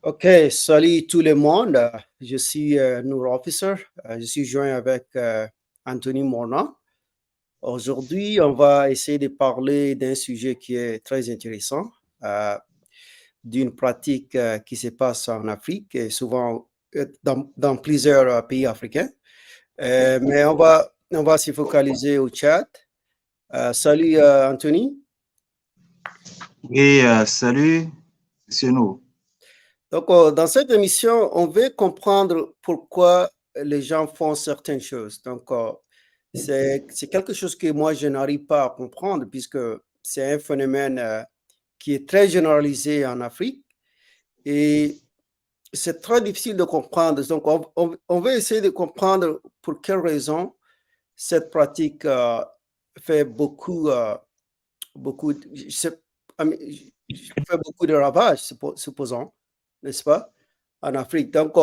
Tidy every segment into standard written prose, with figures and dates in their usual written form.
OK, salut tout le monde. Je suis Noor Officer. Je suis joint avec Anthony Morna. Aujourd'hui, on va essayer de parler d'un sujet qui est très intéressant, d'une pratique qui se passe en Afrique et souvent dans plusieurs pays africains. Mais on va se focaliser au Tchad. Salut Anthony. Et salut, c'est nous. Donc, dans cette émission, on veut comprendre pourquoi les gens font certaines choses. Donc, c'est quelque chose que moi, je n'arrive pas à comprendre puisque c'est un phénomène qui est très généralisé en Afrique et c'est très difficile de comprendre. Donc, on veut essayer de comprendre pour quelles raisons cette pratique fait beaucoup, fait beaucoup de ravages, supposons, n'est-ce pas, en Afrique. Donc,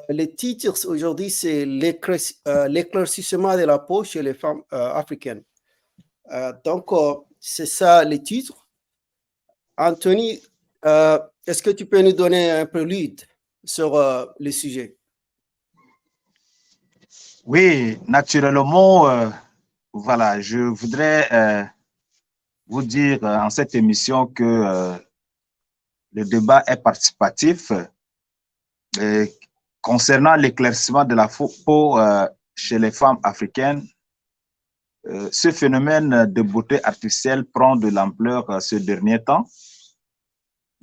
le titre aujourd'hui, c'est l'éclaircissement de la peau chez les femmes africaines. Donc, c'est ça le titre. Anthony, est-ce que tu peux nous donner un prélude sur le sujet? Oui, naturellement, voilà, je voudrais vous dire en cette émission que le débat est participatif concernant l'éclaircissement de la peau chez les femmes africaines. Ce phénomène de beauté artificielle prend de l'ampleur ces derniers temps.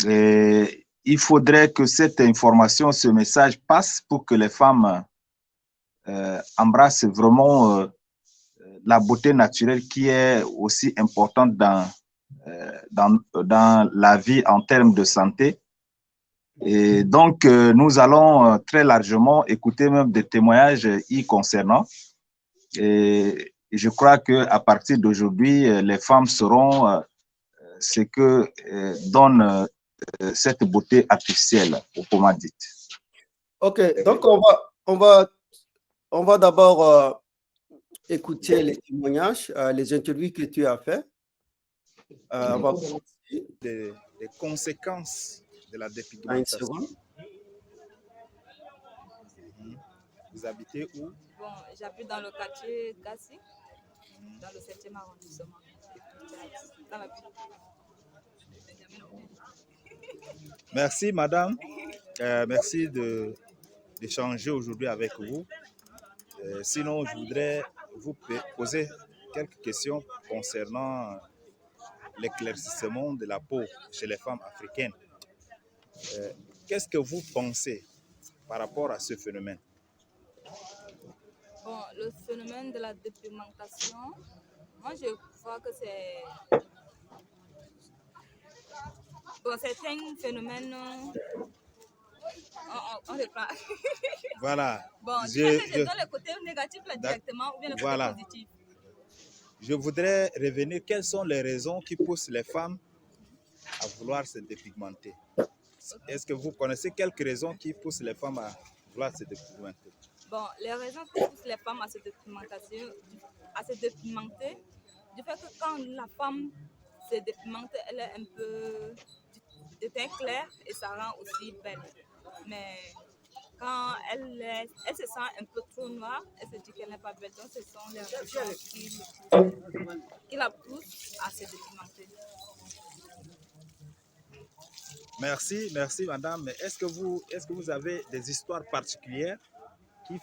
Et il faudrait que cette information, ce message passe pour que les femmes embrassent vraiment la beauté naturelle qui est aussi importante dans la vie en termes de santé. Et donc, nous allons très largement écouter même des témoignages y concernant. Et je crois qu'à partir d'aujourd'hui, les femmes sauront ce que donne cette beauté artificielle, autrement dit. OK, donc on va d'abord écouter les témoignages, les interviews que tu as fait. On va commencer des conséquences de la à une dépigmentation. seconde. Vous habitez où? Bon, j'habite dans le quartier Gassi, dans le 7e arrondissement. Dans la ville. Merci, madame. Merci d'échanger aujourd'hui avec vous. Sinon, je voudrais vous poser quelques questions concernant l'éclaircissement de la peau chez les femmes africaines. Qu'est-ce que vous pensez par rapport à ce phénomène? Bon, le phénomène de la dépigmentation, moi je crois que c'est un phénomène. On reprend. Voilà. Bon, je donne le côté négatif là, directement ou bien le côté positif. Je voudrais revenir. Quelles sont les raisons qui poussent les femmes à vouloir se dépigmenter? Est-ce que vous connaissez quelques raisons qui poussent les femmes à vouloir se dépigmenter? Bon, les raisons qui poussent les femmes à se dépigmenter, du fait que quand la femme se dépigmente, elle est un peu de teint clair et ça rend aussi belle. Mais quand elle se sent un peu trop noire, elle se dit qu'elle n'est pas belle. Donc, ce sont les raisons qui la poussent à se dépigmenter. Merci madame. Mais est-ce que vous avez des histoires particulières qui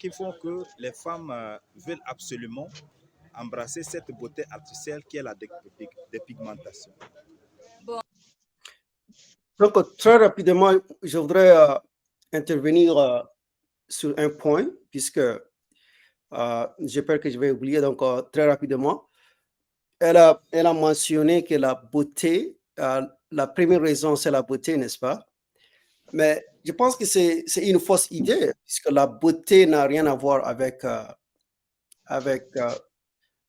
font que les femmes veulent absolument embrasser cette beauté artificielle qui est la dépigmentation? Bon. Donc, très rapidement, je voudrais intervenir sur un point, puisque j'ai peur que je vais oublier, donc très rapidement. Elle a mentionné que la beauté, la première raison, c'est la beauté, n'est-ce pas? Mais je pense que c'est une fausse idée, puisque la beauté n'a rien à voir avec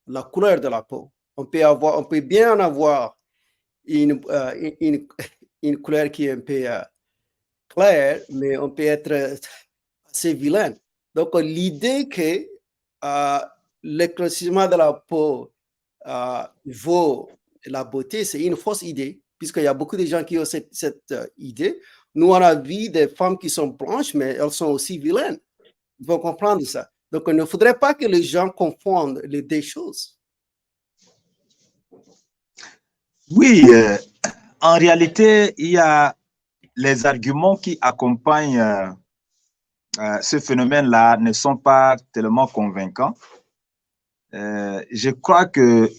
la couleur de la peau. On peut bien en avoir une couleur qui est un peu claire, mais on peut être assez vilain. Donc, l'idée que l'éclaircissement de la peau vaut la beauté, c'est une fausse idée, puisqu'il y a beaucoup de gens qui ont cette idée. Nous, on a vu des femmes qui sont blanches, mais elles sont aussi vilaines. Il faut comprendre ça. Donc, il ne faudrait pas que les gens confondent les deux choses. Oui, en réalité, il y a les arguments qui accompagnent ce phénomène-là ne sont pas tellement convaincants. Je crois que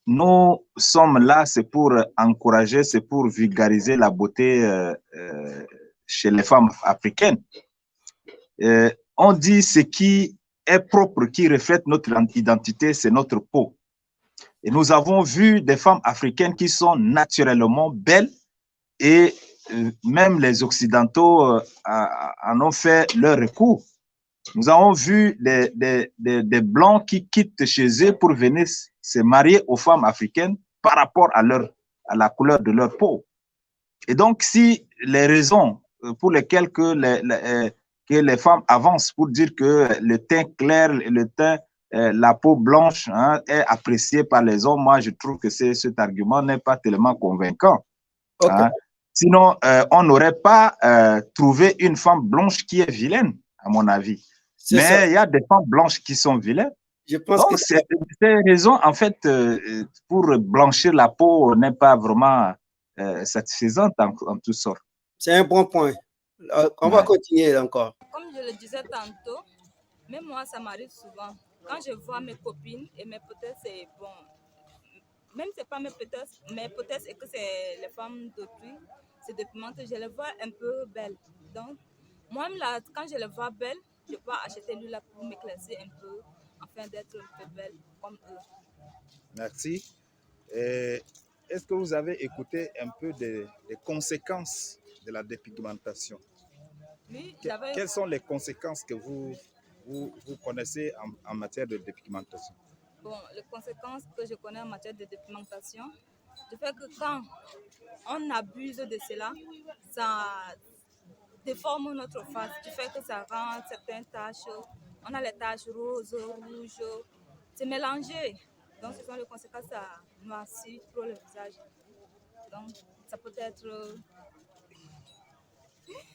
nous sommes là, c'est pour encourager, c'est pour vulgariser la beauté chez les femmes africaines. On dit ce qui est propre, qui reflète notre identité, c'est notre peau. Et nous avons vu des femmes africaines qui sont naturellement belles et même les Occidentaux en ont fait leur recours. Nous avons vu des Blancs qui quittent chez eux pour venir se marier aux femmes africaines par rapport à la couleur de leur peau. Et donc, si les raisons pour lesquelles que les femmes avancent pour dire que le teint clair, le teint, la peau blanche est appréciée par les hommes, moi, je trouve que cet argument n'est pas tellement convaincant. Okay. Hein? Sinon, on n'aurait pas trouvé une femme blanche qui est vilaine, à mon avis. Mais il y a des femmes blanches qui sont vilaines. Je pense donc, que ces raisons, en fait, pour blanchir la peau n'est pas vraiment satisfaisante en toute sorte. C'est un bon point. On va continuer encore. Comme je le disais tantôt, même moi, ça m'arrive souvent. Quand je vois mes copines et mes potes, c'est bon. Même si ce n'est pas mes potes et que c'est les femmes d'autrui, c'est dépigmenté, je les vois un peu belles. Donc, moi-même, là, quand je les vois belles, je peux acheter l'huile là pour m'éclaircir un peu, afin d'être un peu belle comme eux. Merci. Est-ce que vous avez écouté un peu des conséquences de la dépigmentation? Oui, quelles sont les conséquences que vous connaissez en matière de dépigmentation? Bon, les conséquences que je connais en matière de dépigmentation, du fait que quand on abuse de cela, ça déforme notre face, du fait que ça rend certaines taches, on a les taches roses, rouges, c'est mélangé. Donc ce sont les conséquences, ça noircit trop le visage. Donc ça peut être...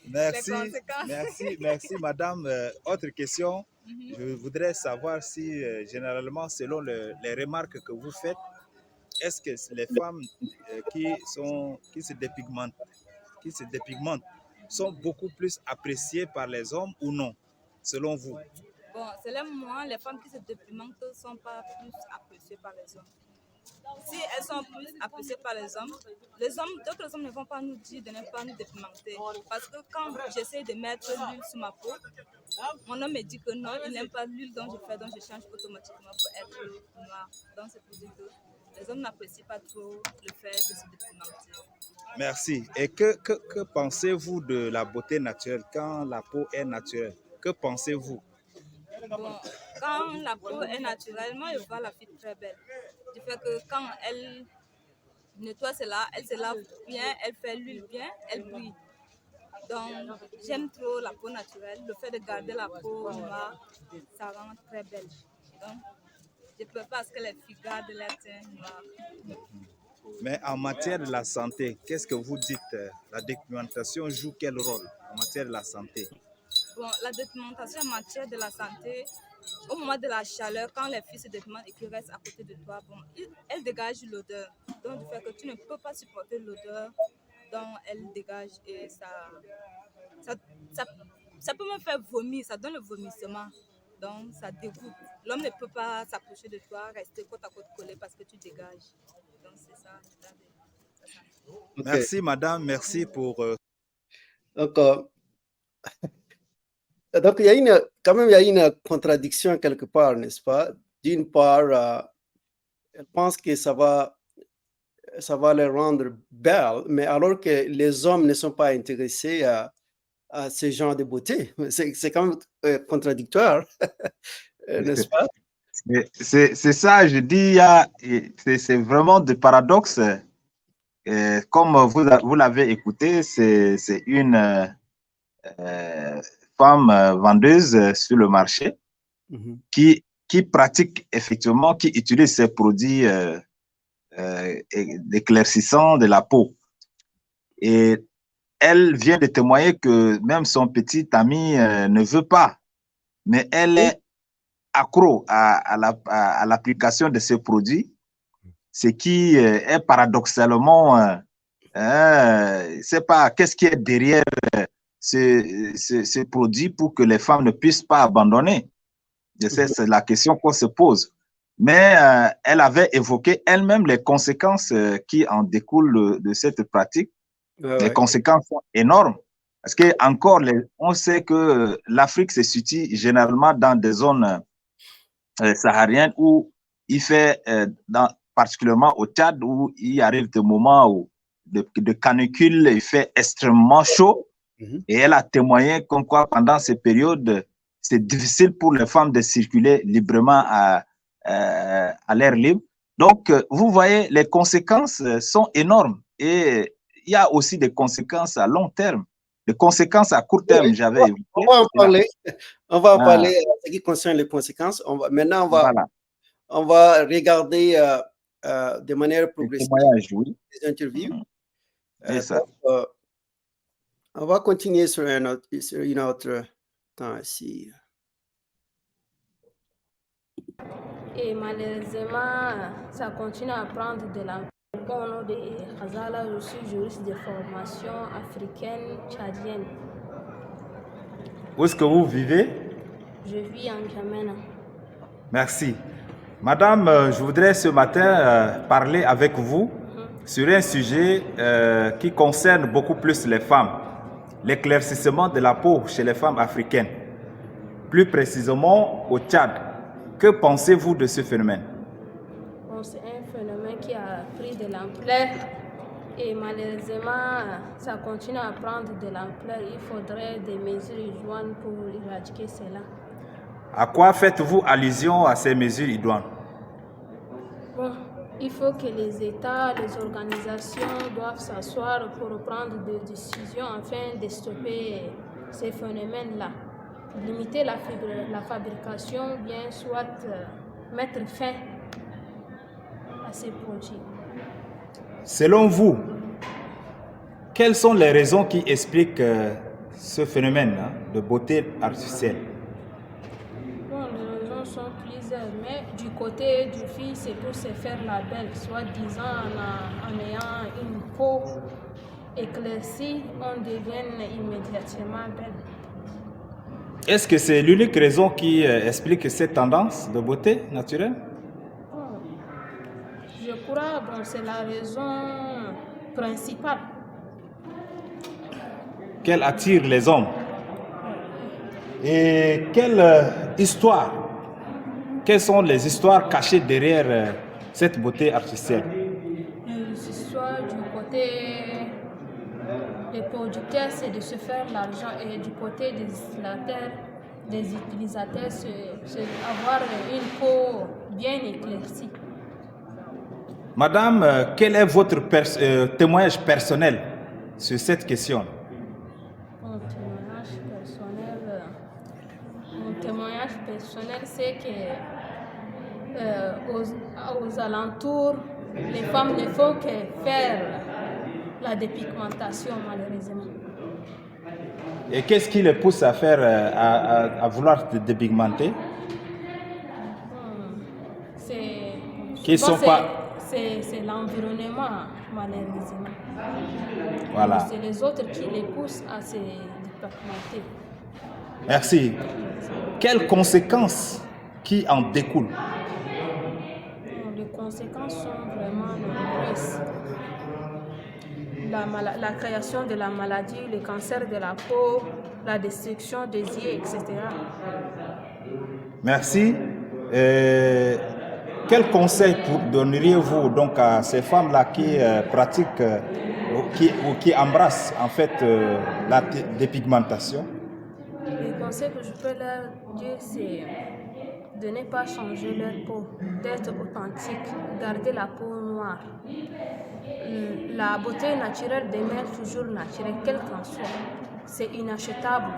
Merci madame. Autre question, je voudrais savoir si généralement selon les remarques que vous faites, est-ce que les femmes qui se dépigmentent sont beaucoup plus appréciées par les hommes ou non, selon vous? Bon, selon moi, les femmes qui se dépigmentent ne sont pas plus appréciées par les hommes. Si elles sont plus appréciées par les hommes, d'autres hommes ne vont pas nous dire de ne pas nous dépigmenter. Parce que quand j'essaie de mettre l'huile sur ma peau, mon homme me dit que non, il n'aime pas l'huile dont je fais, donc je change automatiquement pour être noire. Donc c'est pour dire que les hommes n'apprécient pas trop le fait de se dépigmenter. Merci. Et que pensez-vous de la beauté naturelle quand la peau est naturelle? Que pensez-vous? Bon, quand la peau est naturelle, moi je vois la fille très belle. Du fait que quand elle nettoie cela, elle se lave bien, elle fait l'huile bien, elle brille. Donc j'aime trop la peau naturelle. Le fait de garder la peau noire, ça rend très belle. Donc je préfère parce que les filles gardent leur teint noir. Mais en matière de la santé, qu'est-ce que vous dites? La dépigmentation joue quel rôle en matière de la santé? Bon, la dépigmentation en matière de la santé, au moment de la chaleur, quand les filles se dépigmentent et qu'elles restent à côté de toi, bon, elles dégagent l'odeur. Donc, du fait que tu ne peux pas supporter l'odeur dont elles dégagent et ça peut me faire vomir, ça donne le vomissement. Donc, ça dégoûte. L'homme ne peut pas s'approcher de toi, rester côte à côte collé parce que tu dégages. Donc, c'est ça. Okay. Merci, madame. Merci pour... Donc, il y a quand même une contradiction quelque part, n'est-ce pas? D'une part, elle pense que ça va les rendre belles, mais alors que les hommes ne sont pas intéressés à ce genre de beauté. C'est quand même contradictoire, n'est-ce pas? C'est ça, je dis, c'est vraiment des paradoxes. Comme vous l'avez écouté, c'est une femme vendeuse sur le marché qui pratique effectivement, qui utilise ces produits éclaircissants de la peau. Et elle vient de témoigner que même son petit ami ne veut pas, mais elle est accro à l'application de ces produits, ce qui est paradoxalement, c'est pas qu'est-ce qui est derrière ces produits pour que les femmes ne puissent pas abandonner. C'est la question qu'on se pose. Mais elle avait évoqué elle-même les conséquences qui en découlent de cette pratique. Les conséquences sont énormes. Parce que encore, on sait que l'Afrique se situe généralement dans des zones sahariennes où il fait, particulièrement au Tchad, où il arrive des moments de canicule, il fait extrêmement chaud. Et elle a témoigné comme quoi pendant ces périodes, c'est difficile pour les femmes de circuler librement à l'air libre. Donc, vous voyez, les conséquences sont énormes. Et il y a aussi des conséquences à long terme. Les conséquences à court terme, j'avais évoqué. On va en parler. On va en parler en ce qui concerne les conséquences. Maintenant, on va regarder de manière progressive les interviews. Donc, on va continuer sur une autre temps ici. Et malheureusement, ça continue à prendre de l'ampleur. Au nom de Khazala, je suis juriste de formation africaine tchadienne. Où est-ce que vous vivez? Je vis en N'Djamena. Merci. Madame, je voudrais ce matin parler avec vous sur un sujet qui concerne beaucoup plus les femmes. L'éclaircissement de la peau chez les femmes africaines. Plus précisément au Tchad. Que pensez-vous de ce phénomène? Bon, c'est un phénomène qui a pris de l'ampleur et malheureusement, ça continue à prendre de l'ampleur. Il faudrait des mesures idoines pour éradiquer cela. À quoi faites-vous allusion à ces mesures idoines? Bon, il faut que les États, les organisations doivent s'asseoir pour prendre des décisions afin de stopper ces phénomènes-là. Limiter la fabrication, bien soit mettre fin à ces produits. Selon vous, quelles sont les raisons qui expliquent ce phénomène de beauté artificielle? Bon, les raisons sont plusieurs, mais du côté du fille, c'est pour se faire la belle, soi-disant en ayant une peau éclaircie, on devient immédiatement belle. Est-ce que c'est l'unique raison qui explique cette tendance de beauté naturelle? Je crois que c'est la raison principale. Qu'elle attire les hommes. Et quelle histoire? Quelles sont les histoires cachées derrière cette beauté artificielle? Les histoires du côté des producteurs, c'est de se faire l'argent, et du côté des utilisateurs, c'est avoir une peau bien éclaircie. Madame, quel est votre témoignage personnel sur cette question? Mon témoignage personnel, c'est que aux alentours, les femmes ne font que faire la dépigmentation, malheureusement. Et qu'est-ce qui les pousse à faire, à vouloir se dépigmenter? C'est l'environnement, malheureusement. Voilà. C'est les autres qui les poussent à se dépigmenter. Merci. Quelles conséquences qui en découlent? Les conséquences sont vraiment nombreuses. La création de la maladie, le cancer de la peau, la destruction des yeux, etc. Merci. Quel conseil donneriez-vous donc à ces femmes-là qui pratiquent ou qui embrassent en fait la dépigmentation? Le conseil que je peux leur dire, c'est de ne pas changer leur peau, d'être authentique, garder la peau noire. La beauté naturelle demeure toujours naturelle, quelle qu'en soit. C'est inachetable.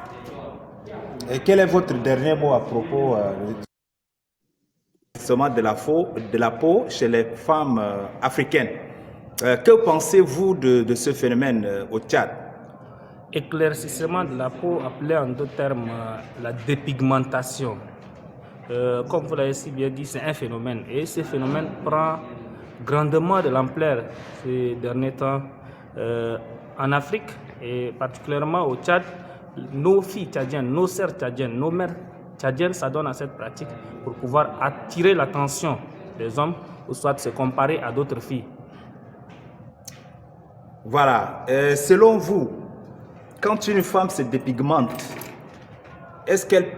Et quel est votre dernier mot à propos de la peau chez les femmes africaines? Que pensez-vous de ce phénomène au Tchad? éclaircissement de la peau, appelé en d'autres termes la dépigmentation. Comme vous l'avez si bien dit, c'est un phénomène. Et ce phénomène prend grandement de l'ampleur ces derniers temps en Afrique et particulièrement au Tchad. Nos filles tchadiennes, nos sœurs tchadiennes, nos mères tchadiennes s'adonnent à cette pratique pour pouvoir attirer l'attention des hommes ou soit se comparer à d'autres filles. Voilà. Selon vous, quand une femme se dépigmente, est-ce qu'elle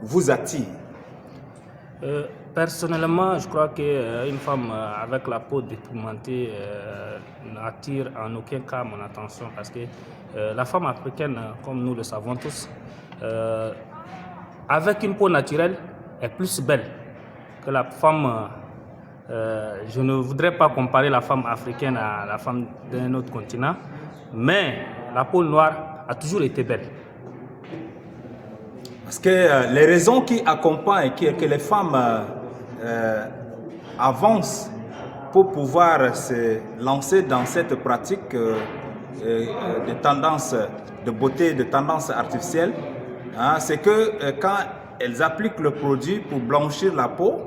vous attire? Personnellement, je crois qu'une femme avec la peau dépigmentée n'attire en aucun cas mon attention parce que la femme africaine, comme nous le savons tous, avec une peau naturelle, est plus belle que la femme. Je ne voudrais pas comparer la femme africaine à la femme d'un autre continent, mais la peau noire a toujours été belle. Parce que les raisons qui accompagnent que les femmes avancent pour pouvoir se lancer dans cette pratique de tendance de beauté, de tendance artificielle, hein, c'est que quand elles appliquent le produit pour blanchir la peau,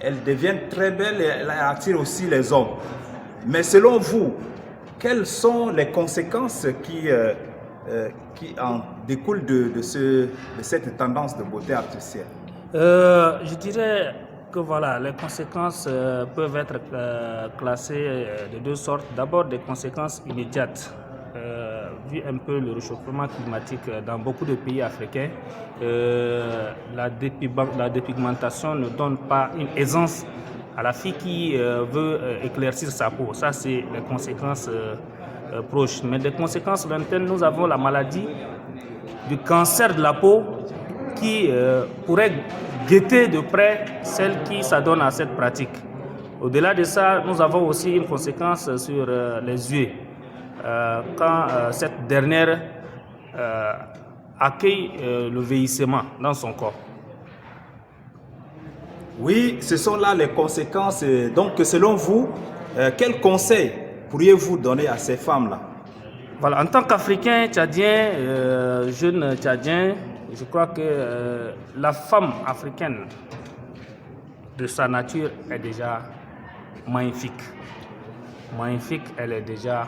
elles deviennent très belles et elles attirent aussi les hommes. Mais selon vous, quelles sont les conséquences qui en découlent de cette tendance de beauté artificielle? Je dirais que voilà, les conséquences peuvent être classées de deux sortes. D'abord, des conséquences immédiates. Vu un peu le réchauffement climatique dans beaucoup de pays africains, la dépigmentation ne donne pas une aisance à la fille qui veut éclaircir sa peau. Ça, c'est les conséquences proches. Mais des conséquences lointaines, nous avons la maladie du cancer de la peau qui pourrait guetter de près celles qui s'adonnent à cette pratique. Au-delà de ça, nous avons aussi une conséquence sur les yeux. Quand cette dernière accueille le vieillissement dans son corps. Oui, ce sont là les conséquences. Donc, selon vous, quels conseils pourriez-vous donner à ces femmes-là? Voilà, en tant qu'Africain, Tchadien, jeune Tchadien, je crois que la femme africaine, de sa nature, est déjà magnifique. Magnifique, elle est déjà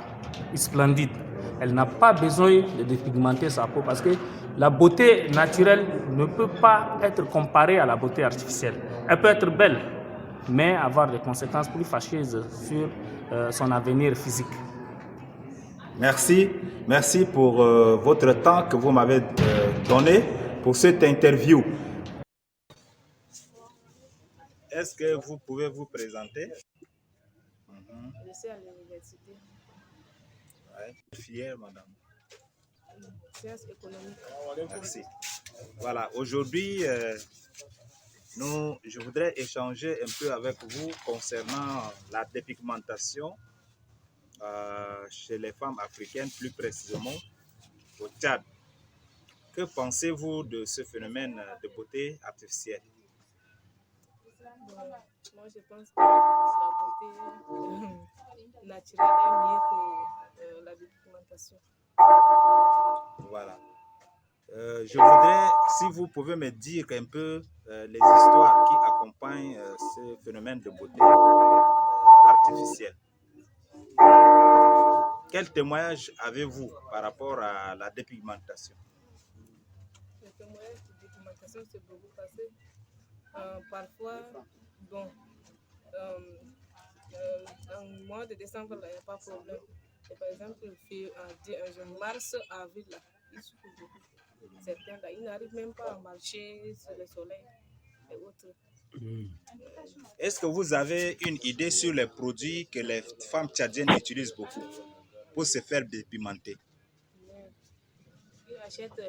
splendide. Elle n'a pas besoin de dépigmenter sa peau parce que la beauté naturelle ne peut pas être comparée à la beauté artificielle. Elle peut être belle, mais avoir des conséquences plus fâcheuses sur son avenir physique. Merci. Merci pour votre temps que vous m'avez donné pour cette interview. Est-ce que vous pouvez vous présenter? Je suis à l'université. Ouais. Fière, madame. Sciences économiques. Merci. Voilà, aujourd'hui, je voudrais échanger un peu avec vous concernant la dépigmentation chez les femmes africaines, plus précisément au Tchad. Que pensez-vous de ce phénomène de beauté artificielle? Moi, je pense que la beauté naturelle est mieux que la dépigmentation. Voilà. Je voudrais, si vous pouvez me dire un peu les histoires qui accompagnent ce phénomène de beauté artificielle. Quel témoignage avez-vous par rapport à la dépigmentation? Le témoignage de dépigmentation, c'est beaucoup passé. Parfois, bon, en mois de décembre, il n'y a pas de problème. Et par exemple, en mars, avril, là, il souffre beaucoup. Certains, là, ils n'arrivent même pas à marcher sur le soleil et autres. Est-ce que vous avez une idée sur les produits que les femmes tchadiennes utilisent beaucoup pour se faire dépigmenter? Ils achètent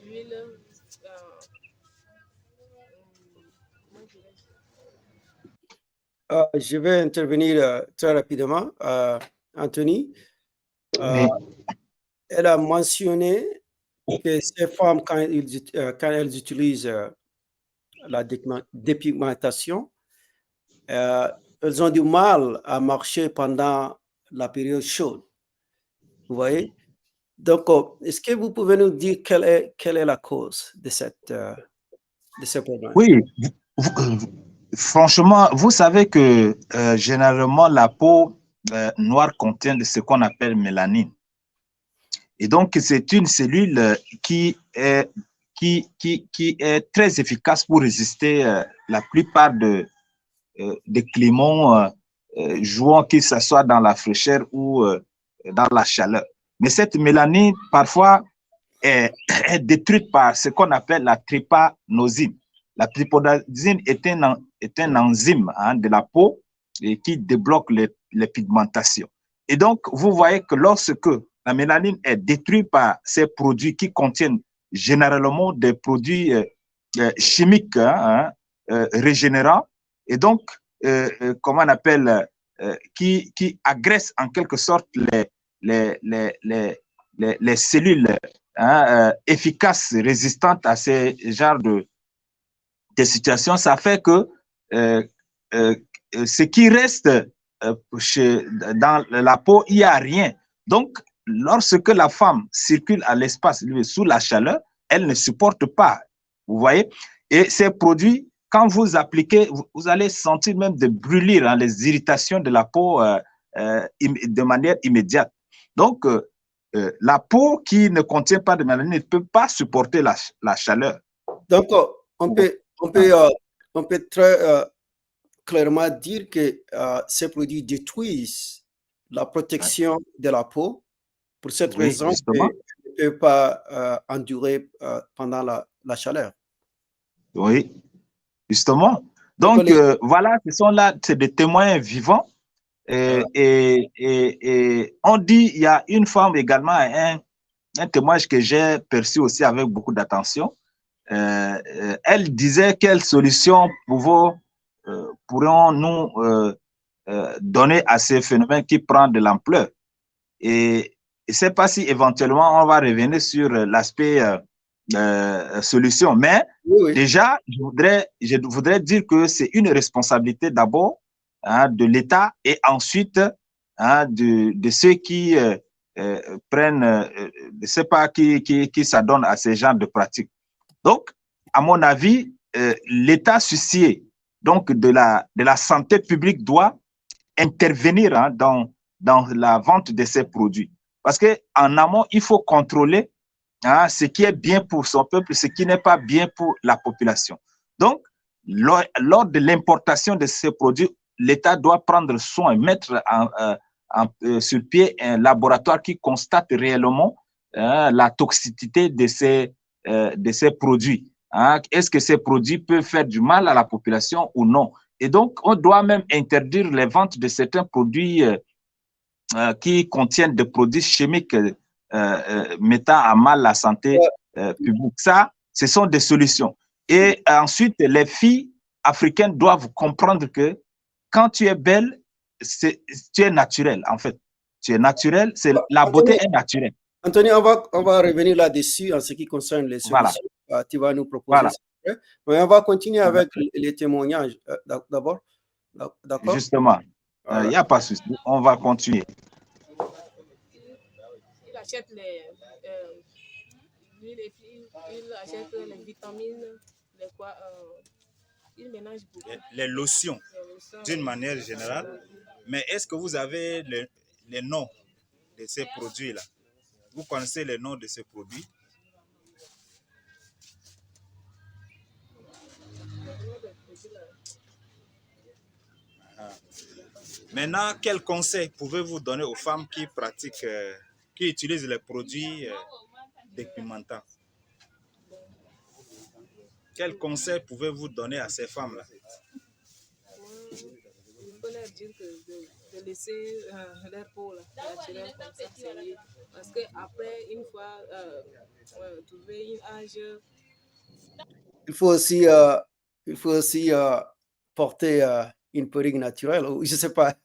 l'huile, Je vais intervenir très rapidement. Anthony, elle a mentionné que ces femmes, quand elles utilisent la dépigmentation, elles ont du mal à marcher pendant la période chaude. Vous voyez? Donc, est-ce que vous pouvez nous dire quelle est la cause de ce problème? Oui, franchement, vous savez que généralement la peau noire contient de ce qu'on appelle mélanine. Et donc, c'est une cellule qui est très efficace pour résister la plupart des climats jouant, qu'il ce soit dans la fraîcheur ou dans la chaleur. Mais cette mélanine, parfois, est détruite par ce qu'on appelle la trypanosine. La trypanosine est un enzyme de la peau et qui débloque les pigmentations. Et donc, vous voyez que lorsque la mélanine est détruite par ces produits qui contiennent généralement des produits chimiques régénérants, et donc, comment on appelle, qui agressent en quelque sorte les cellules efficaces, résistantes à ces genres de situations, ça fait que ce qui reste dans la peau, il n'y a rien. Donc, lorsque la femme circule à l'espace sous la chaleur, elle ne supporte pas. Vous voyez? Et ces produits, quand vous appliquez, vous allez sentir même des brûlures, les irritations de la peau de manière immédiate. Donc, la peau qui ne contient pas de mélanine ne peut pas supporter la chaleur. Donc, on peut très clairement dire que ces produits détruisent la protection de la peau. Pour cette raison, ils ne peuvent pas endurer pendant la chaleur. Oui, justement. Donc, voilà, c'est des témoins vivants. Et on dit, il y a une femme également, un témoignage que j'ai perçu aussi avec beaucoup d'attention. Elle disait quelles solutions pourrions-nous donner à ces phénomènes qui prennent de l'ampleur. Et je ne sais pas si éventuellement on va revenir sur l'aspect solution, mais déjà, je voudrais dire que c'est une responsabilité d'abord de l'État et ensuite de ceux qui prennent, je ne sais pas, qui s'adonnent à ces genres de pratiques. Donc, à mon avis, l'État soucié donc de la santé publique doit intervenir dans la vente de ces produits. Parce qu'en amont, il faut contrôler ce qui est bien pour son peuple, ce qui n'est pas bien pour la population. Donc, lors de l'importation de ces produits, l'État doit prendre soin, mettre sur pied un laboratoire qui constate réellement la toxicité de ces produits. Est-ce que ces produits peuvent faire du mal à la population ou non? Et donc, on doit même interdire les ventes de certains produits qui contiennent des produits chimiques mettant à mal la santé publique. Ça, ce sont des solutions. Et ensuite, les filles africaines doivent comprendre que quand tu es belle, tu es naturelle, en fait. Tu es naturelle, la beauté est naturelle. Anthony, on va revenir là-dessus en ce qui concerne les solutions. Voilà. Tu vas nous proposer ça. Mais on va continuer avec les témoignages d'abord. D'accord? Justement, il n'y a pas de souci. On va continuer. Il achète il achète les vitamines, il ménage beaucoup. Les lotions, d'une manière générale. Mais est-ce que vous avez les noms de ces produits-là? Vous connaissez les noms de ces produits? Maintenant, quel conseil pouvez-vous donner aux femmes qui pratiquent, qui utilisent les produits dépigmentants? Quel conseil pouvez-vous donner à ces femmes-là? Il faut leur dire de laisser leur peau naturelle comme ça, c'est mieux. Parce qu'après, une fois trouver un âge... Il faut aussi porter une perruque naturelle, ou je ne sais pas.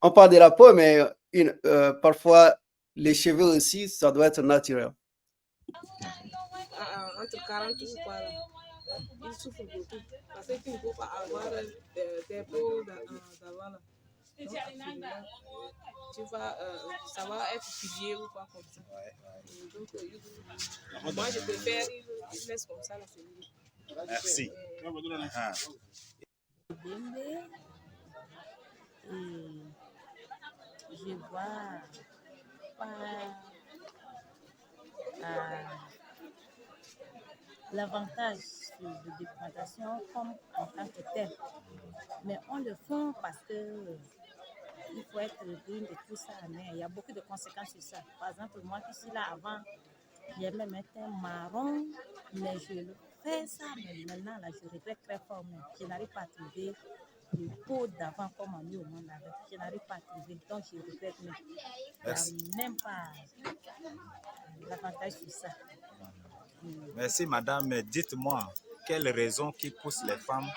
On parle de la peau, mais parfois, les cheveux aussi, ça doit être naturel. Entre 40 ou quoi, il souffre beaucoup. Parce que tu ne peux pas avoir des peaux d'avant. Donc, tu vois, ça va être figé ou pas comme ça. Donc, moi, je préfère une laisse comme ça la cellule. Merci. Ah. Et je vois pas l'avantage de documentation comme en tant que tel. Mais on le fait parce que il faut être digne de tout ça. Mais il y a beaucoup de conséquences sur ça. Par exemple, moi qui suis là avant, j'aimais mettre un marron, mais je le fais ça. Mais maintenant, là, je regrette très fort. Mais je n'arrive pas à trouver le pot d'avant comme on est au monde avec. Je n'arrive pas à trouver. Donc, je regrette. Mais il n'y a même pas l'avantage sur ça. Merci, madame. Mais dites-moi, quelles raisons qui poussent les femmes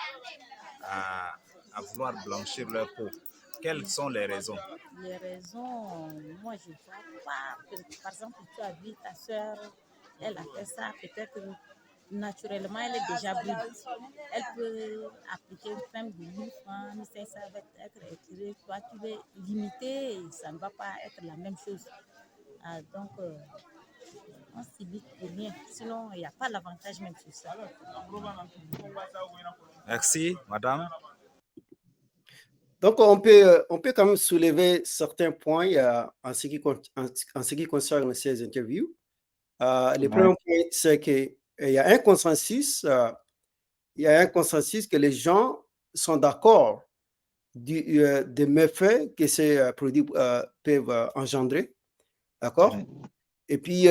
à vouloir blanchir leur peau? Quelles sont les raisons? Les raisons, moi, je ne vois pas. Par exemple, tu as vu ta soeur, elle a fait ça. Peut-être naturellement, elle est déjà brune. Elle peut appliquer une crème de 1000 francs, 1500, va être étirée. Toi, tu veux limiter et ça ne va pas être la même chose. Donc, on s'évite pour rien. Sinon, il n'y a pas l'avantage même sur ça. Merci, madame. Donc, on peut quand même soulever certains points en ce qui concerne ces interviews. Le premier point, c'est qu'il y a un consensus. Que les gens sont d'accord des méfaits que ces produits peuvent engendrer. D'accord? Et puis,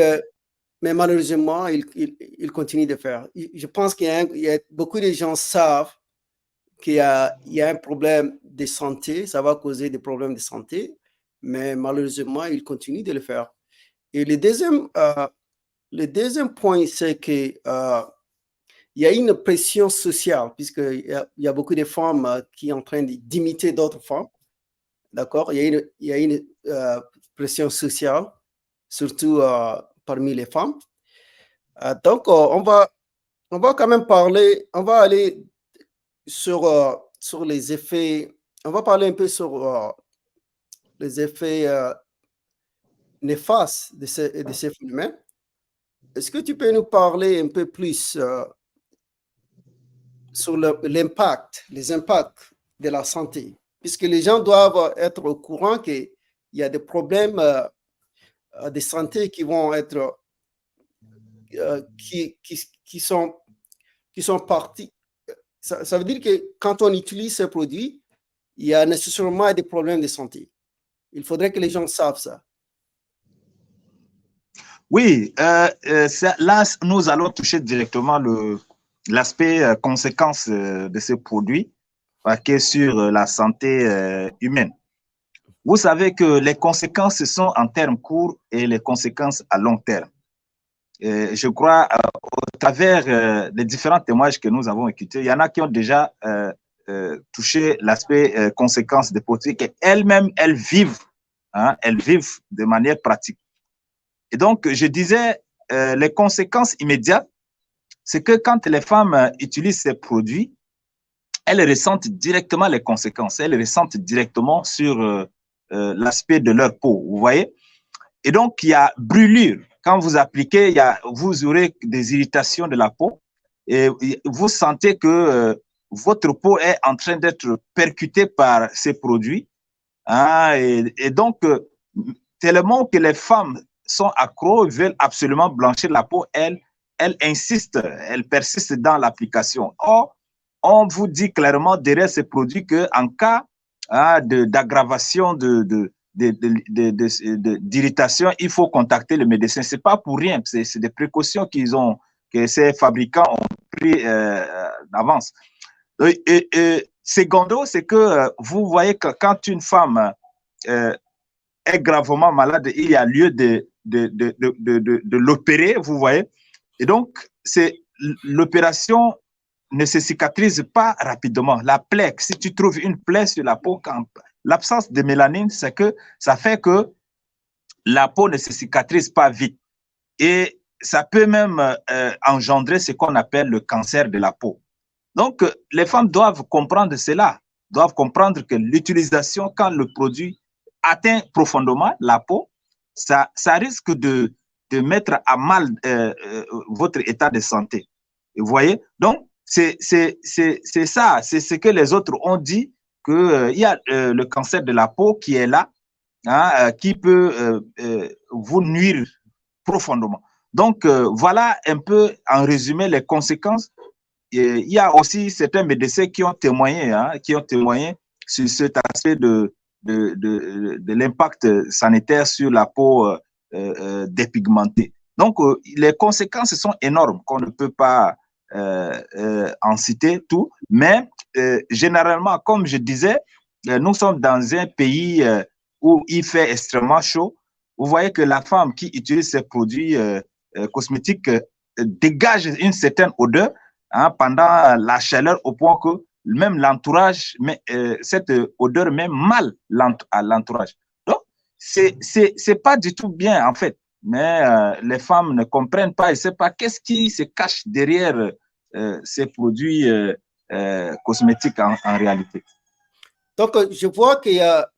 mais malheureusement, ils continuent de faire. Je pense qu'il y a beaucoup de gens savent qu'il y a un problème de santé, ça va causer des problèmes de santé, mais malheureusement, ils continuent de le faire. Et le deuxième point, c'est qu'il y a une pression sociale, puisqu'il y a beaucoup de femmes qui sont en train d'imiter d'autres femmes. D'accord? Il y a une pression sociale, surtout parmi les femmes. Donc, on va quand même parler, on va aller sur les effets, on va parler un peu sur les effets néfastes de ces phénomènes. Est-ce que tu peux nous parler un peu plus sur les impacts de la santé? Puisque les gens doivent être au courant qu'il y a des problèmes de santé qui vont être qui sont partis. Ça veut dire que quand on utilise ces produits, il y a nécessairement des problèmes de santé. Il faudrait que les gens savent ça. Oui, là, nous allons toucher directement l'aspect conséquence de ces produits qui est sur la santé humaine. Vous savez que les conséquences sont en termes courts et les conséquences à long terme. Je crois, au travers des différents témoignages que nous avons écoutés, il y en a qui ont déjà touché l'aspect conséquences des produits qu'elles-mêmes, elles vivent de manière pratique. Et donc, je disais, les conséquences immédiates, c'est que quand les femmes utilisent ces produits, elles ressentent directement les conséquences. Elles ressentent directement sur l'aspect de leur peau, vous voyez. Et donc, il y a brûlure. Quand vous appliquez, vous aurez des irritations de la peau et vous sentez que votre peau est en train d'être percutée par ces produits. Et donc, tellement que les femmes sont accros, veulent absolument blanchir la peau, elles insistent, elles persistent dans l'application. Or, on vous dit clairement derrière ces produits qu'en cas d'aggravation d'irritation, il faut contacter le médecin. Ce n'est pas pour rien, c'est des précautions que ces fabricants ont pris d'avance. Et secondo, c'est que vous voyez que quand une femme est gravement malade, il y a lieu de l'opérer, vous voyez. Et donc, l'opération ne se cicatrise pas rapidement. La plaie, si tu trouves une plaie sur la peau, l'absence de mélanine, c'est que ça fait que la peau ne se cicatrise pas vite. Et ça peut même engendrer ce qu'on appelle le cancer de la peau. Donc, les femmes doivent comprendre cela. doivent comprendre que l'utilisation, quand le produit atteint profondément la peau, ça risque de mettre à mal votre état de santé. Vous voyez? Donc, c'est ça, c'est ce que les autres ont dit, qu'il y a le cancer de la peau qui est là, hein, qui peut vous nuire profondément. Donc, voilà un peu en résumé les conséquences. Il y a aussi certains médecins qui ont témoigné, sur cet aspect de l'impact sanitaire sur la peau dépigmentée. Donc, les conséquences sont énormes, qu'on ne peut pas en citer tout, mais généralement, comme je disais, nous sommes dans un pays où il fait extrêmement chaud. Vous voyez que la femme qui utilise ces produits cosmétiques dégage une certaine odeur, hein, pendant la chaleur, au point que même l'entourage, cette odeur met mal à l'entourage. Donc, c'est pas du tout bien, en fait. Mais les femmes ne comprennent pas, ils ne savent pas qu'est-ce qui se cache derrière ces produits cosmétiques en réalité. Donc, je vois qu'il y a,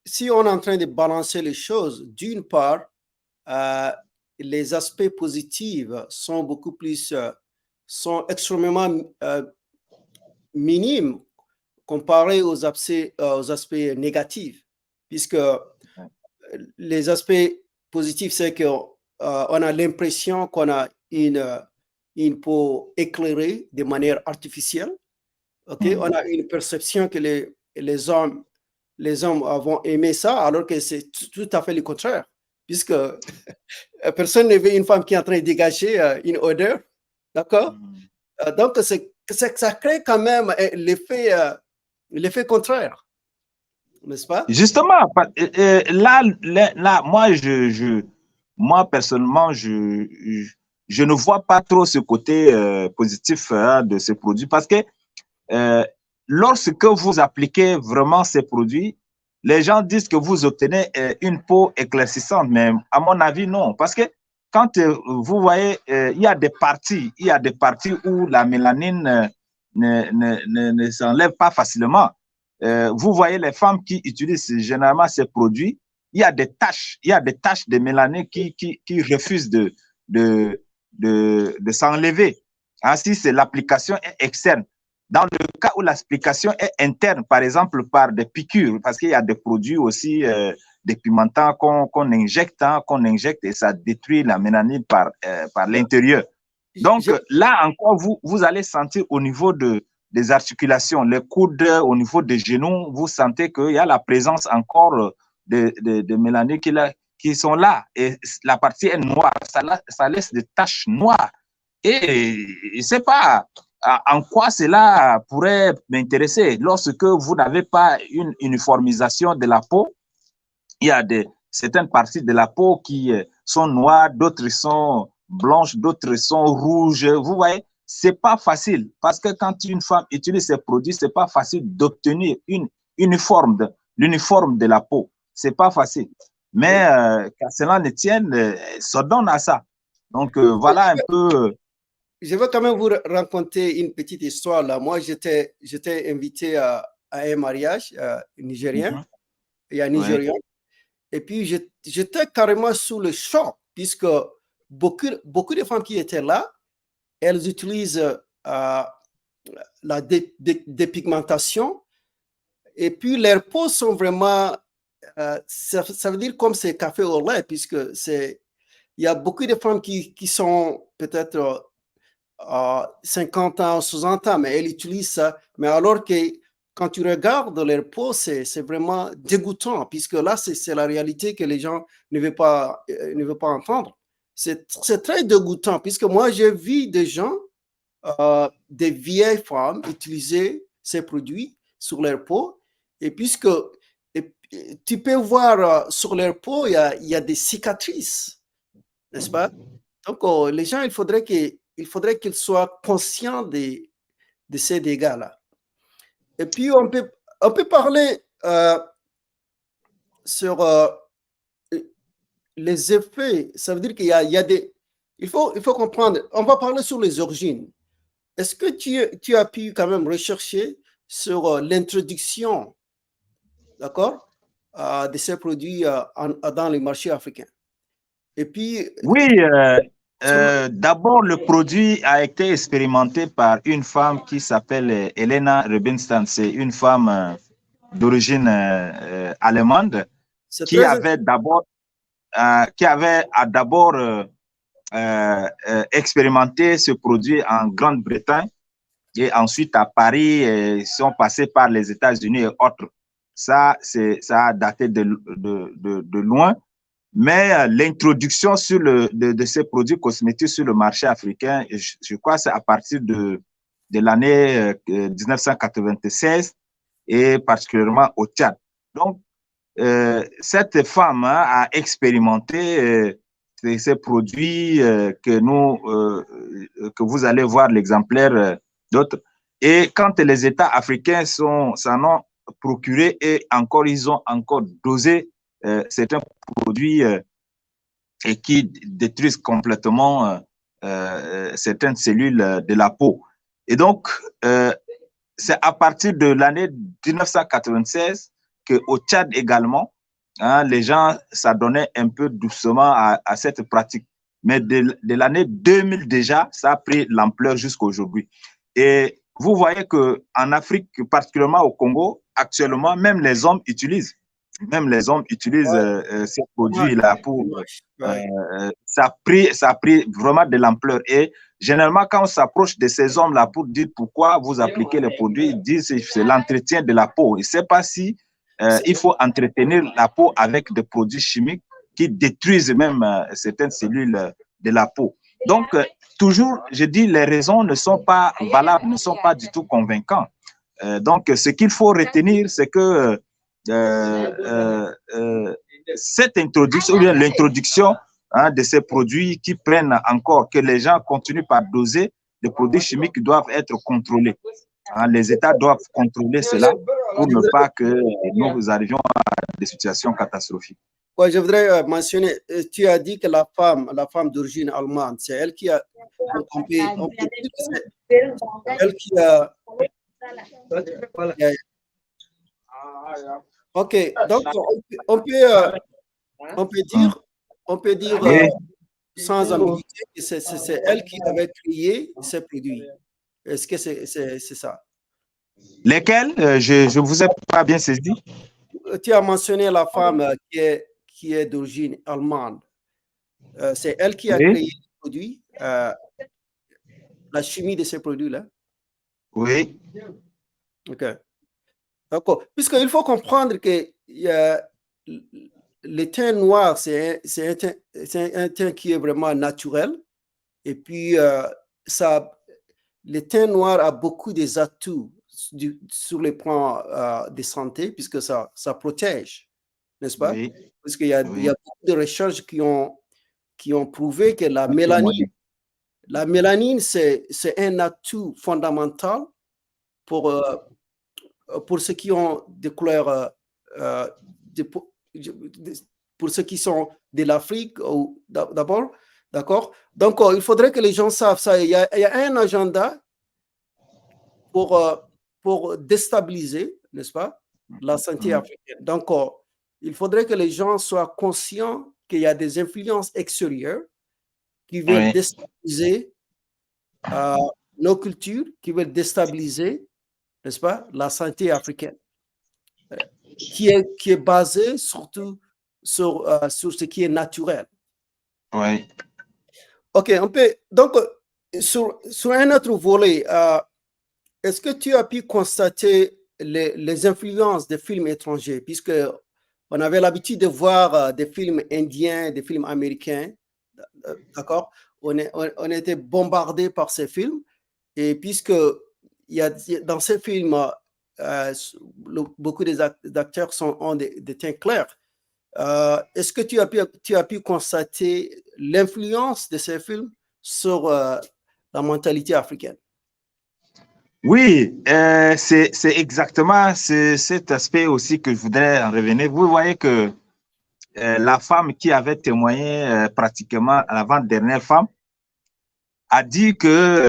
si on est en train de balancer les choses, d'une part, les aspects positifs sont beaucoup plus, sont extrêmement minimes comparés aux aspects négatifs, puisque les aspects positifs, c'est qu'on a l'impression qu'on a une peau éclairée de manière artificielle. Okay? On a une perception que les hommes vont aimer ça, alors que c'est tout à fait le contraire, puisque personne ne veut une femme qui est en train de dégager une odeur. D'accord? Donc, ça crée quand même l'effet contraire, n'est-ce pas? Justement, là moi personnellement, je ne vois pas trop ce côté positif de ces produits, parce que lorsque vous appliquez vraiment ces produits, les gens disent que vous obtenez une peau éclaircissante, mais à mon avis, non. Parce que quand vous voyez, il y a des parties où la mélanine ne s'enlève pas facilement. Vous voyez les femmes qui utilisent généralement ces produits, il y a des taches de mélanine qui refusent de s'enlever. Hein, si c'est l'application est externe. Dans le cas où l'application est interne, par exemple par des piqûres, parce qu'il y a des produits aussi dépigmentants qu'on injecte et ça détruit la mélanine par l'intérieur. Donc là encore, vous allez sentir au niveau des articulations, les coudes, au niveau des genoux, vous sentez qu'il y a la présence encore de mélanine qui sont là. Et la partie est noire, ça laisse des taches noires. Et je ne sais pas en quoi cela pourrait m'intéresser. Lorsque vous n'avez pas une uniformisation de la peau, il y a certaines parties de la peau qui sont noires, d'autres sont blanches, d'autres sont rouges. Vous voyez, c'est pas facile, parce que quand une femme utilise ces produits, c'est pas facile d'obtenir l'uniforme de la peau. C'est pas facile. Mais qu'à cela ne tienne, ça donne à ça. Donc voilà un peu. Je veux quand même vous raconter une petite histoire là. Moi, j'étais invité à un mariage nigérien, et un Nigérian. Ouais. Et puis, j'étais carrément sous le choc, puisque beaucoup de femmes qui étaient là, elles utilisent la dépigmentation, et puis leurs peaux sont vraiment, ça veut dire comme c'est café au lait, puisque il y a beaucoup de femmes qui sont peut-être 50 ans, 60 ans, mais elles utilisent ça. Mais alors que quand tu regardes leur peau, c'est vraiment dégoûtant, puisque là, c'est la réalité que les gens ne veulent pas entendre. C'est très dégoûtant, puisque moi, j'ai vu des gens, des vieilles femmes utiliser ces produits sur leur peau, et puisque tu peux voir sur leur peau, il y a des cicatrices, n'est-ce pas? Donc, les gens, il faudrait qu'ils soient conscients de ces dégâts-là. Et puis, on peut parler sur les effets. Ça veut dire qu'il y a des... Il faut comprendre. On va parler sur les origines. Est-ce que tu as pu quand même rechercher sur l'introduction, d'accord, de ces produits dans les marchés africains. Et puis, oui, d'abord, le produit a été expérimenté par une femme qui s'appelle Elena Rubinstein. C'est une femme d'origine allemande qui avait d'abord expérimenté ce produit en Grande-Bretagne et ensuite à Paris, ils sont passés par les États-Unis et autres. Ça a daté de loin. Mais l'introduction de ces produits cosmétiques sur le marché africain, je crois que c'est à partir de l'année 1996 et particulièrement au Tchad. Donc, cette femme a expérimenté ces produits que vous allez voir l'exemplaire d'autres. Et quand les États africains s'en ont procuré et encore, ils ont encore dosé certains produits et qui détruisent complètement certaines cellules de la peau. Et donc, c'est à partir de l'année 1996 qu'au Tchad également, les gens s'adonnaient un peu doucement à cette pratique. Mais de l'année 2000 déjà, ça a pris l'ampleur jusqu'à aujourd'hui. Et vous voyez qu'en Afrique, particulièrement au Congo, actuellement, même les hommes utilisent ces produits-là ça a pris vraiment de l'ampleur. Et généralement, quand on s'approche de ces hommes-là pour dire pourquoi vous appliquez les produits, ils disent que c'est l'entretien de la peau. Ils ne savent pas si il faut entretenir la peau avec des produits chimiques qui détruisent même certaines cellules de la peau. Donc, toujours, je dis, les raisons ne sont pas valables, ne sont pas du tout convaincantes. Donc, ce qu'il faut retenir, c'est que cette introduction, l'introduction de ces produits qui prennent encore, que les gens continuent par doser, les produits chimiques doivent être contrôlés. Les États doivent contrôler cela pour ne pas que nous arrivions à des situations catastrophiques. Ouais, je voudrais mentionner, tu as dit que la femme d'origine allemande, c'est elle qui a... elle qui a... Ok, donc on peut dire sans ambiguïté que c'est elle qui avait créé ces produits. Est-ce que c'est ça? Lesquels? Je ne vous ai pas bien saisi. Tu as mentionné la femme qui est d'origine allemande. C'est elle qui a créé les produits, la chimie de ces produits-là? Oui. Ok. D'accord. Puisqu'il faut comprendre que le teint noir, c'est un teint qui est vraiment naturel. Et puis, le teint noir a beaucoup des atouts sur le plan de santé, puisque ça protège, n'est-ce pas? Oui. Puisqu'il y a beaucoup de recherches qui ont prouvé que la mélanine, c'est un atout fondamental pour ceux qui ont des couleurs, pour ceux qui sont de l'Afrique d'abord, d'accord? Donc, il faudrait que les gens savent ça. Il y a un agenda pour déstabiliser, n'est-ce pas, la santé africaine. Donc, il faudrait que les gens soient conscients qu'il y a des influences extérieures qui veulent déstabiliser nos cultures, qui veulent déstabiliser, n'est-ce pas, la santé africaine, qui est basée surtout sur ce qui est naturel. Oui. OK, on peut. Donc, sur un autre volet, est-ce que tu as pu constater les influences des films étrangers, puisque on avait l'habitude de voir des films indiens, des films américains, d'accord? On était bombardé par ces films, et puisque dans ces films, beaucoup des acteurs ont des teints clairs. Est-ce que tu as pu constater l'influence de ces films sur la mentalité africaine? Oui, c'est exactement cet aspect aussi que je voudrais en revenir. Vous voyez que la femme qui avait témoigné pratiquement l'avant-dernière femme a dit que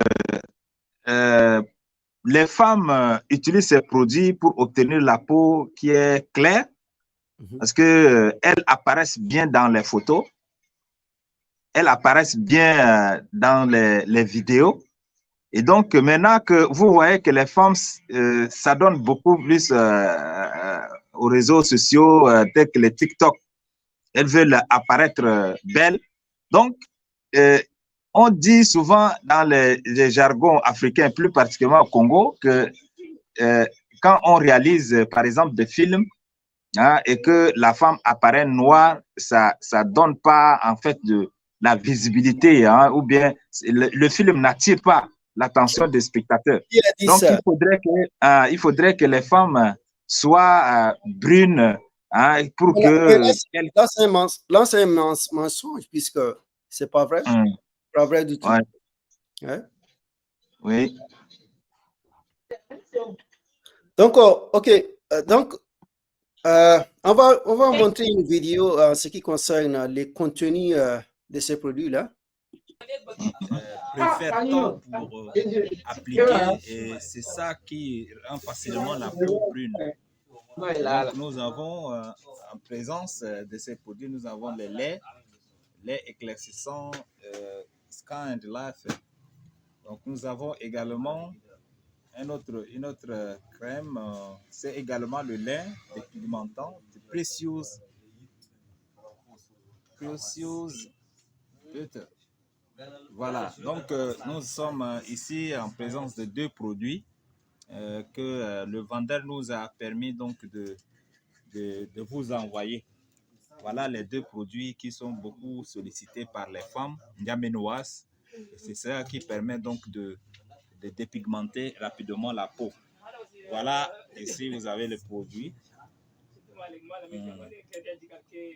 les femmes utilisent ces produits pour obtenir la peau qui est claire, parce qu'elles apparaissent bien dans les photos, elles apparaissent bien dans les vidéos. Et donc, maintenant que vous voyez que les femmes s'adonnent beaucoup plus aux réseaux sociaux tels que les TikTok, elles veulent apparaître belles. Donc, on dit souvent dans les jargons africains, plus particulièrement au Congo, que quand on réalise, par exemple, des films et que la femme apparaît noire, ça ne donne pas, en fait, de la visibilité, ou bien le film n'attire pas l'attention des spectateurs. Donc, il faudrait que les femmes soient brunes pour que... Là, c'est un mensonge, puisque c'est pas vrai. Pas vrai du tout. Ouais. Ouais. Oui. Donc, OK. Donc, on va montrer une vidéo en ce qui concerne les contenus de ces produits-là. Préfère-t-on pour appliquer, et c'est ça qui rend facilement la peau brune. Donc, nous avons en présence de ces produits, nous avons les laits éclaircissants Skin and Life. Donc nous avons également une autre crème, c'est également le lait dépigmentant de Precious Butter. Voilà, donc nous sommes ici en présence de deux produits que le vendeur nous a permis donc de vous envoyer. Voilà les deux produits qui sont beaucoup sollicités par les femmes yamenoises. C'est ça qui permet donc de dépigmenter rapidement la peau. Voilà, ici vous avez le produit.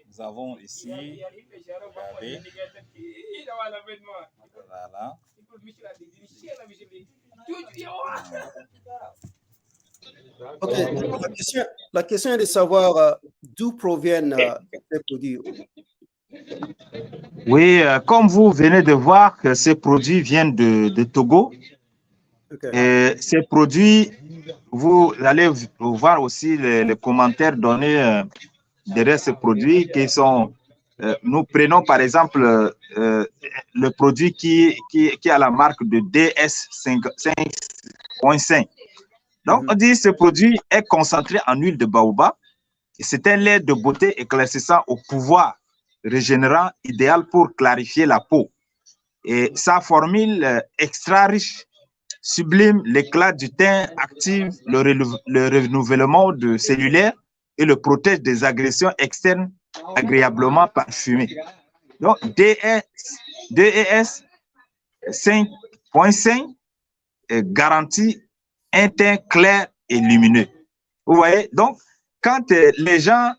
Nous avons ici, regardez, voilà. OK. La question est de savoir d'où proviennent ces produits. Oui, comme vous venez de voir que ces produits viennent de Togo. Okay. Et ces produits, vous allez voir aussi les commentaires donnés derrière ces produits qui sont... nous prenons par exemple le produit qui a la marque de DS 5.5. Donc, on dit que ce produit est concentré en huile de baobab. C'est un lait de beauté éclaircissant au pouvoir régénérant idéal pour clarifier la peau. Et sa formule extra riche sublime l'éclat du teint, active le renouvellement cellulaire et le protège des agressions externes agréablement parfumées. Donc, DES 5.5 garantit un teint clair et lumineux. Vous voyez, donc, quand les gens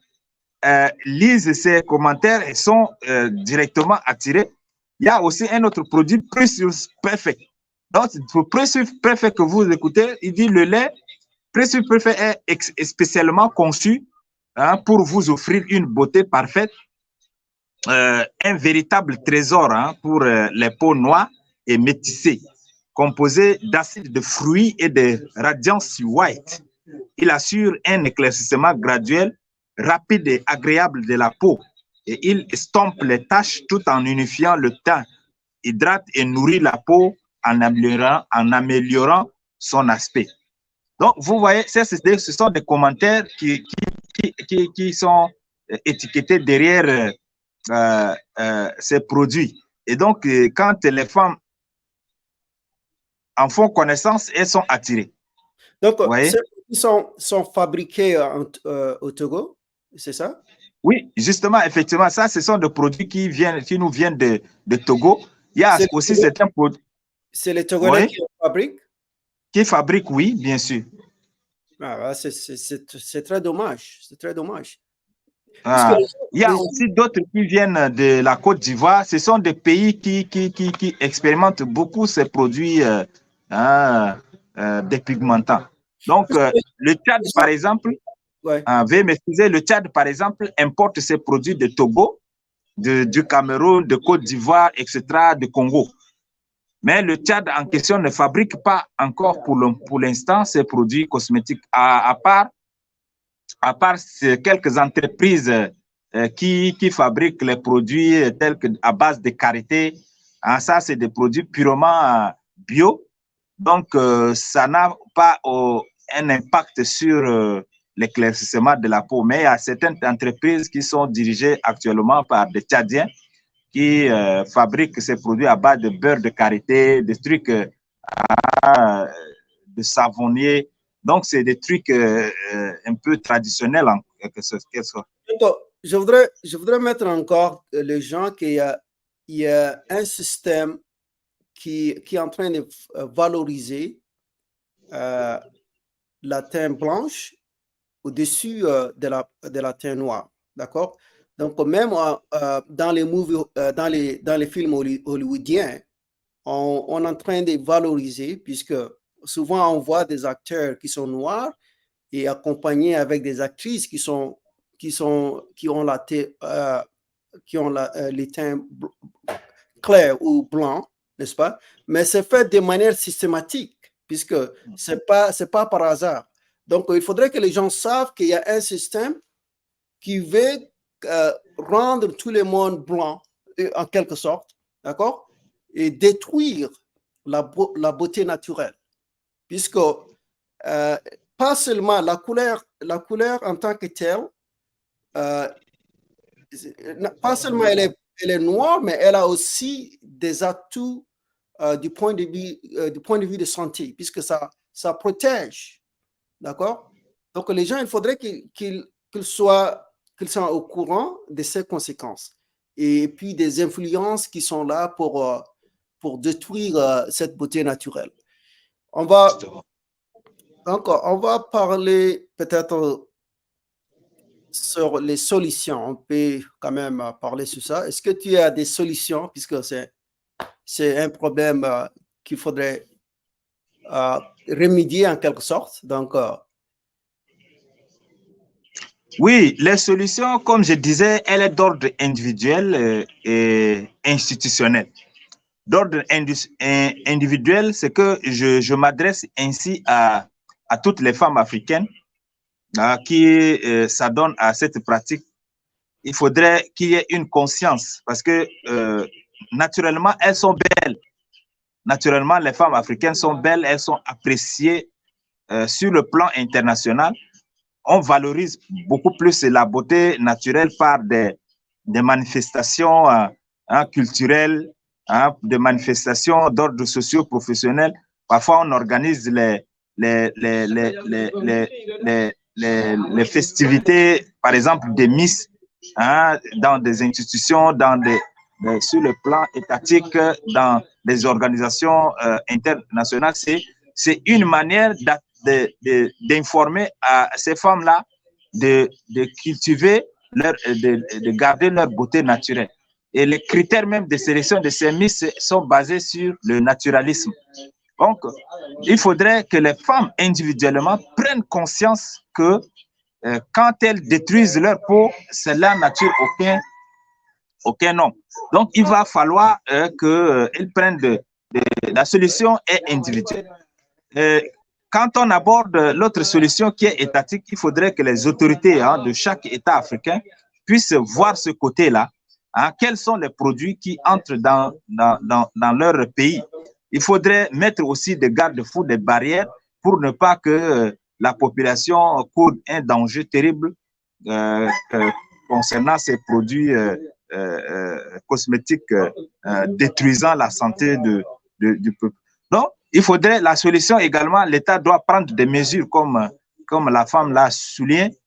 lisent ces commentaires et sont directement attirés, il y a aussi un autre produit, Precious Perfect. Donc, pour Precious Perfect que vous écoutez, il dit le lait Precious Perfect est spécialement conçu pour vous offrir une beauté parfaite, un véritable trésor pour les peaux noires et métissées, composé d'acides de fruits et de Radiance White. Il assure un éclaircissement graduel, rapide et agréable de la peau et il estompe les taches tout en unifiant le teint, hydrate et nourrit la peau en améliorant son aspect. Donc, vous voyez, ce sont des commentaires qui sont étiquetés derrière ces produits. Et donc, quand les femmes en font connaissance, elles sont attirées. Donc, ces produits sont fabriqués au Togo, c'est ça? Oui, justement, effectivement, ça, ce sont des produits qui nous viennent de Togo. Il y a aussi certains produits. C'est les Togolais qui fabriquent? Qui fabriquent, oui, bien sûr. Ah, c'est très dommage. C'est très dommage. Ah, il y a aussi d'autres qui viennent de la Côte d'Ivoire. Ce sont des pays qui expérimentent beaucoup ces produits dépigmentants. Donc, le Tchad, par exemple, veuillez m'excuser, le Tchad, par exemple, importe ces produits de Togo, du Cameroun, de Côte d'Ivoire, etc., de Congo. Mais le Tchad en question ne fabrique pas encore pour l'instant ces produits cosmétiques, à part quelques entreprises qui fabriquent les produits tels que à base de karité. Hein, ça, c'est des produits purement bio. Donc, ça n'a pas un impact sur l'éclaircissement de la peau. Mais il y a certaines entreprises qui sont dirigées actuellement par des Tchadiens qui fabriquent ces produits à base de beurre de karité, des trucs de savonnier. Donc, c'est des trucs un peu traditionnels en quelque sorte. Je voudrais mettre encore les gens qu'il y a un système qui est en train de valoriser la teinte blanche au-dessus de la teinte noire. D'accord? Donc, même dans les movies, dans les films hollywoodiens, on est en train de valoriser, puisque souvent on voit des acteurs qui sont noirs et accompagnés avec des actrices qui ont les teints clairs ou blancs, n'est-ce pas? Mais c'est fait de manière systématique, puisque c'est pas par hasard. Donc, il faudrait que les gens savent qu'il y a un système qui veut rendre tout le monde blanc, en quelque sorte, d'accord? Et détruire la beauté naturelle, puisque pas seulement la couleur en tant que telle, pas seulement elle est noire, mais elle a aussi des atouts du point de vue de santé, puisque ça protège, d'accord? Donc les gens, il faudrait qu'ils soient au courant de ces conséquences et puis des influences qui sont là pour détruire cette beauté naturelle. On va parler peut-être sur les solutions. On peut quand même parler sur ça. Est-ce que tu as des solutions, puisque c'est un problème qu'il faudrait remédier en quelque sorte? Donc, oui, les solutions, comme je disais, elles sont d'ordre individuel et institutionnel. D'ordre individuel, c'est que je m'adresse ainsi à toutes les femmes africaines qui s'adonnent à cette pratique. Il faudrait qu'il y ait une conscience parce que naturellement, elles sont belles. Naturellement, les femmes africaines sont belles, elles sont appréciées sur le plan international. On valorise beaucoup plus la beauté naturelle par des manifestations culturelles, des manifestations d'ordre socio-professionnel. Parfois, on organise les festivités, par exemple, des Miss dans des institutions, sur le plan étatique, dans des organisations internationales. C'est une manière d'informer à ces femmes-là de cultiver, de garder leur beauté naturelle. Et les critères même de sélection de ces Miss sont basés sur le naturalisme. Donc, il faudrait que les femmes individuellement prennent conscience que quand elles détruisent leur peau, cela nature aucun homme. Donc, il va falloir qu'elles prennent la solution est individuelle. Quand on aborde l'autre solution qui est étatique, il faudrait que les autorités de chaque État africain puissent voir ce côté-là. Quels sont les produits qui entrent dans leur pays? Il faudrait mettre aussi des garde-fous, des barrières pour ne pas que la population court un danger terrible concernant ces produits cosmétiques détruisant la santé du peuple. Donc, il faudrait la solution également, l'État doit prendre des mesures comme la femme l'a souligné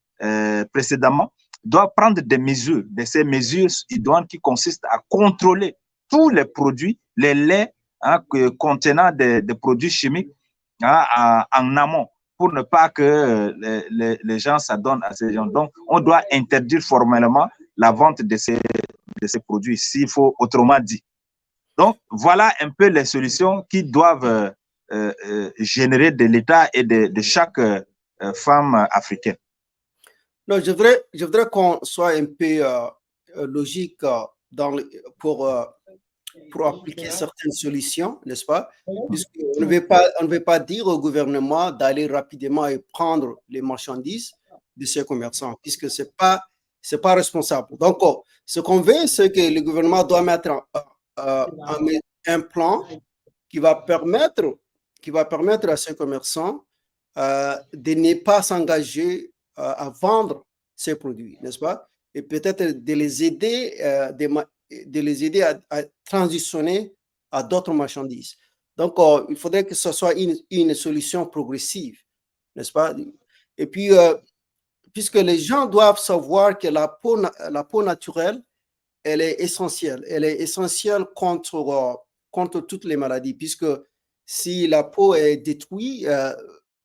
précédemment, doit prendre des mesures, de ces mesures idoines qui consistent à contrôler tous les produits, les laits contenant des produits chimiques en amont pour ne pas que les gens s'adonnent à ces gens. Donc, on doit interdire formellement la vente de ces produits, s'il faut autrement dire. Donc, voilà un peu les solutions qui doivent générer de l'État et de chaque femme africaine. Non, je voudrais qu'on soit un peu logique pour pour appliquer certaines solutions, n'est-ce pas? Puisqu'on ne veut pas dire au gouvernement d'aller rapidement et prendre les marchandises de ces commerçants, puisque c'est pas responsable. Donc, ce qu'on veut, c'est que le gouvernement doit mettre un plan qui va permettre à ces commerçants de ne pas s'engager à vendre ces produits, n'est-ce pas? Et peut-être de les aider, à transitionner à d'autres marchandises. Donc, il faudrait que ce soit une solution progressive, n'est-ce pas? Et puis, puisque les gens doivent savoir que la peau naturelle, elle est essentielle. Elle est essentielle contre toutes les maladies, puisque si la peau est détruite,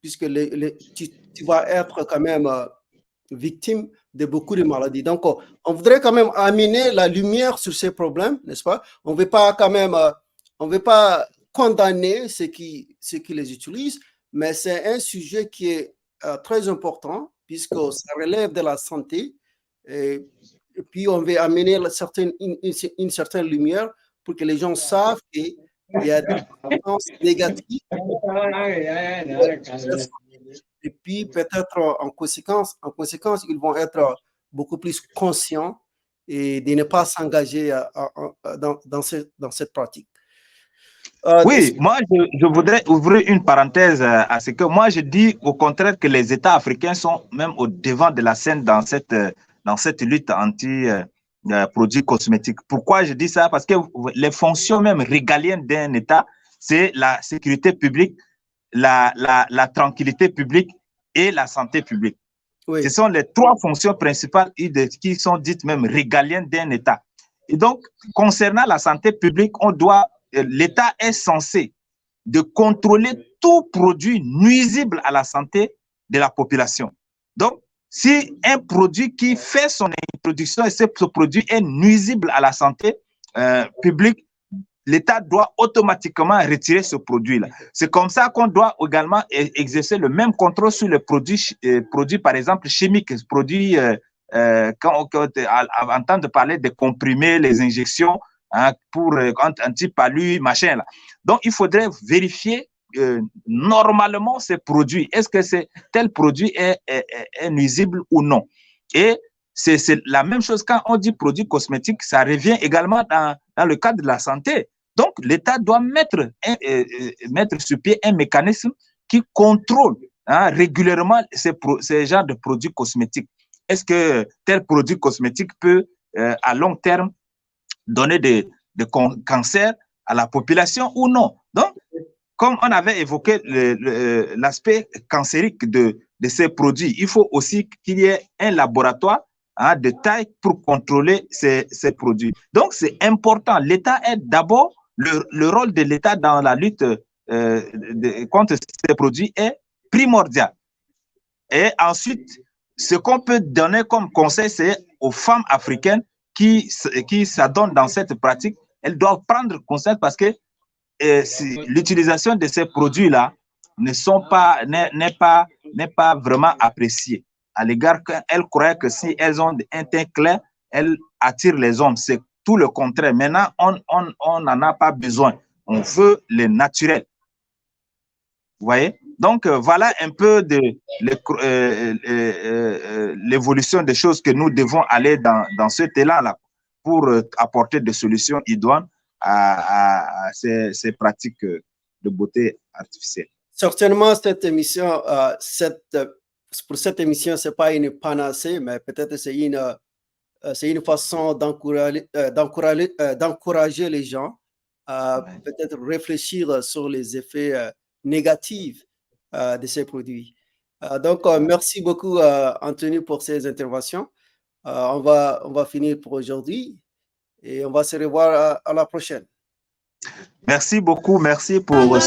puisque tu vas être quand même victime de beaucoup de maladies. Donc, on voudrait quand même amener la lumière sur ces problèmes, n'est-ce pas? On ne veut pas condamner ceux qui les utilisent, mais c'est un sujet qui est très important, puisque ça relève de la santé. Et puis, on veut amener une certaine lumière pour que les gens savent qu'il y a des conséquences négatives. Et puis, peut-être en conséquence, ils vont être beaucoup plus conscients et de ne pas s'engager dans cette pratique. Oui, moi, je voudrais ouvrir une parenthèse à ce que moi, je dis au contraire que les États africains sont même au devant de la scène dans cette lutte anti-produits cosmétiques. Pourquoi je dis ça? Parce que les fonctions même régaliennes d'un État, c'est la sécurité publique, la tranquillité publique et la santé publique. Oui. Ce sont les trois fonctions principales qui sont dites même régaliennes d'un État. Et donc, concernant la santé publique, l'État est censé de contrôler tout produit nuisible à la santé de la population. Donc, si un produit qui fait son introduction et ce produit est nuisible à la santé publique, l'État doit automatiquement retirer ce produit-là. C'est comme ça qu'on doit également exercer le même contrôle sur les produits par exemple, chimiques, produits, quand on entend parler des comprimés, les injections pour anti-palu, machin là. Donc, il faudrait vérifier normalement ces produits. Est-ce que tel produit est nuisible ou non? Et c'est la même chose quand on dit produits cosmétiques, ça revient également dans le cadre de la santé. Donc, l'État doit mettre sur pied un mécanisme qui contrôle régulièrement ces genres de produits cosmétiques. Est-ce que tel produit cosmétique peut, à long terme, donner des cancers à la population ou non? Donc, comme on avait évoqué l'aspect cancérique de ces produits, il faut aussi qu'il y ait un laboratoire de taille pour contrôler ces produits. Donc, c'est important. L'État est d'abord, le rôle de l'État dans la lutte contre ces produits est primordial. Et ensuite, ce qu'on peut donner comme conseil, c'est aux femmes africaines qui s'adonnent dans cette pratique, elles doivent prendre conscience parce que l'utilisation de ces produits-là n'est pas vraiment appréciée. À l'égard qu'elles croient que si elles ont un teint clair, elles attirent les hommes. C'est tout le contraire. Maintenant, on n'en a pas besoin. On veut le naturel. Vous voyez? Donc, voilà un peu de l'évolution des choses que nous devons aller dans cet élan-là pour apporter des solutions idoines à ces pratiques de beauté artificielle. Certainement, cette émission, pour cette émission, ce n'est pas une panacée, mais peut-être c'est une façon d'encourager les gens à peut-être réfléchir sur les effets négatifs de ces produits. Donc, merci beaucoup, Anthony, pour ces interventions. On va finir pour aujourd'hui et on va se revoir à la prochaine. Merci beaucoup. Merci pour...